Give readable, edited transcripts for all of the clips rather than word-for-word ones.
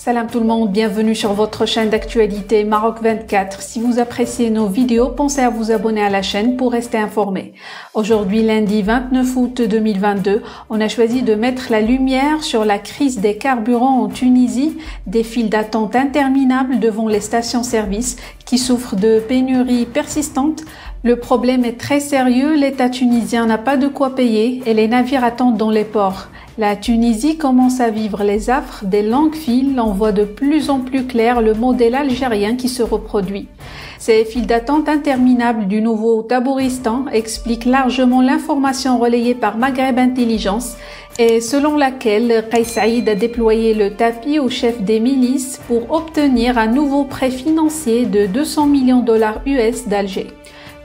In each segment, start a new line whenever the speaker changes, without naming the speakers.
Salam tout le monde, bienvenue sur votre chaîne d'actualité Maroc 24. Si vous appréciez nos vidéos, pensez à vous abonner à la chaîne pour rester informé. Aujourd'hui, lundi 29 août 2022, on a choisi de mettre la lumière sur la crise des carburants en Tunisie, des files d'attente interminables devant les stations-service qui souffrent de pénuries persistantes. Le problème est très sérieux, l'État tunisien n'a pas de quoi payer et les navires attendent dans les ports. La Tunisie commence à vivre les affres des longues files, on voit de plus en plus clair le modèle algérien qui se reproduit. Ces files d'attente interminables du nouveau Tabouristan expliquent largement l'information relayée par Maghreb Intelligence et selon laquelle Kais Saïd a déployé le tapis au chef des milices pour obtenir un nouveau prêt financier de 200 millions de dollars US d'Alger.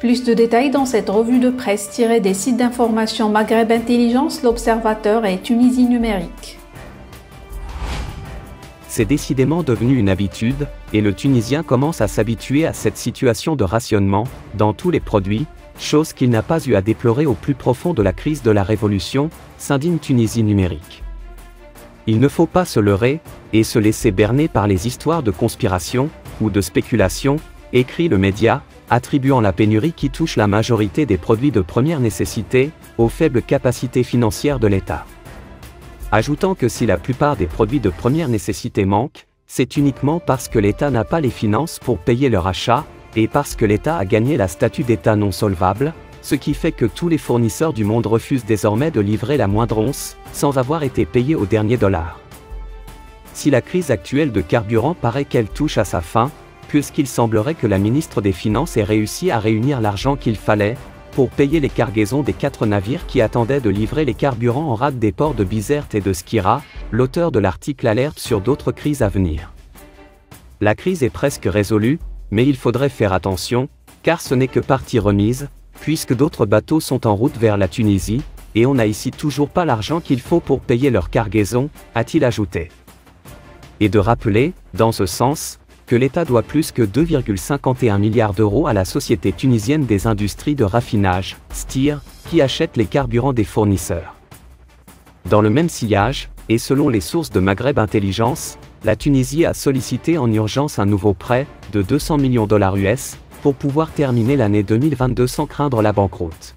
Plus de détails dans cette revue de presse tirée des sites d'information Maghreb Intelligence, L'Observateur et Tunisie Numérique.
C'est décidément devenu une habitude, et le Tunisien commence à s'habituer à cette situation de rationnement, dans tous les produits, chose qu'il n'a pas eu à déplorer au plus profond de la crise de la Révolution, s'indigne Tunisie Numérique. Il ne faut pas se leurrer, et se laisser berner par les histoires de conspiration, ou de spéculation, écrit le média, attribuant la pénurie qui touche la majorité des produits de première nécessité, aux faibles capacités financières de l'État. Ajoutant que si la plupart des produits de première nécessité manquent, c'est uniquement parce que l'État n'a pas les finances pour payer leur achat, et parce que l'État a gagné la statut d'État non solvable, ce qui fait que tous les fournisseurs du monde refusent désormais de livrer la moindre once, sans avoir été payés au dernier dollar. Si la crise actuelle de carburant paraît qu'elle touche à sa fin, puisqu'il semblerait que la ministre des Finances ait réussi à réunir l'argent qu'il fallait pour payer les cargaisons des 4 navires qui attendaient de livrer les carburants en rade des ports de Bizerte et de Skira, l'auteur de l'article alerte sur d'autres crises à venir. La crise est presque résolue, mais il faudrait faire attention, car ce n'est que partie remise, puisque d'autres bateaux sont en route vers la Tunisie, et on n'a ici toujours pas l'argent qu'il faut pour payer leurs cargaisons, a-t-il ajouté. Et de rappeler, dans ce sens, que l'État doit plus que 2,51 milliards d'euros à la Société tunisienne des industries de raffinage, STIR, qui achète les carburants des fournisseurs. Dans le même sillage, et selon les sources de Maghreb Intelligence, la Tunisie a sollicité en urgence un nouveau prêt, de 200 millions de dollars US, pour pouvoir terminer l'année 2022 sans craindre la banqueroute.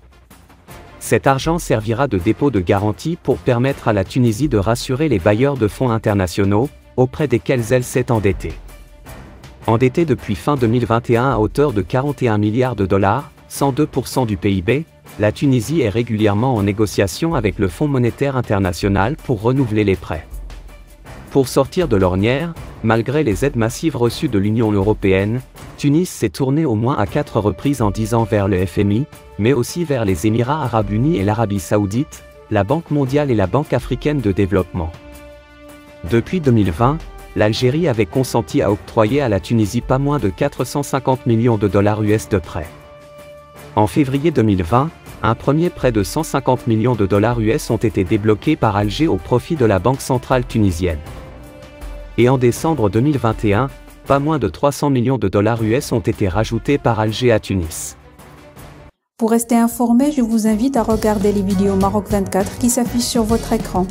Cet argent servira de dépôt de garantie pour permettre à la Tunisie de rassurer les bailleurs de fonds internationaux, auprès desquels elle s'est endettée. Endettée depuis fin 2021 à hauteur de 41 milliards de dollars, 102% du PIB, la Tunisie est régulièrement en négociation avec le Fonds monétaire international pour renouveler les prêts. Pour sortir de l'ornière, malgré les aides massives reçues de l'Union européenne, Tunis s'est tournée au moins à 4 reprises en 10 ans vers le FMI, mais aussi vers les Émirats arabes unis et l'Arabie saoudite, la Banque mondiale et la Banque africaine de développement. Depuis 2020, l'Algérie avait consenti à octroyer à la Tunisie pas moins de 450 millions de dollars US de prêts. En février 2020, un premier prêt de 150 millions de dollars US ont été débloqués par Alger au profit de la Banque centrale tunisienne. Et en décembre 2021, pas moins de 300 millions de dollars US ont été rajoutés par Alger à Tunis.
Pour rester informé, je vous invite à regarder les vidéos Maroc 24 qui s'affichent sur votre écran.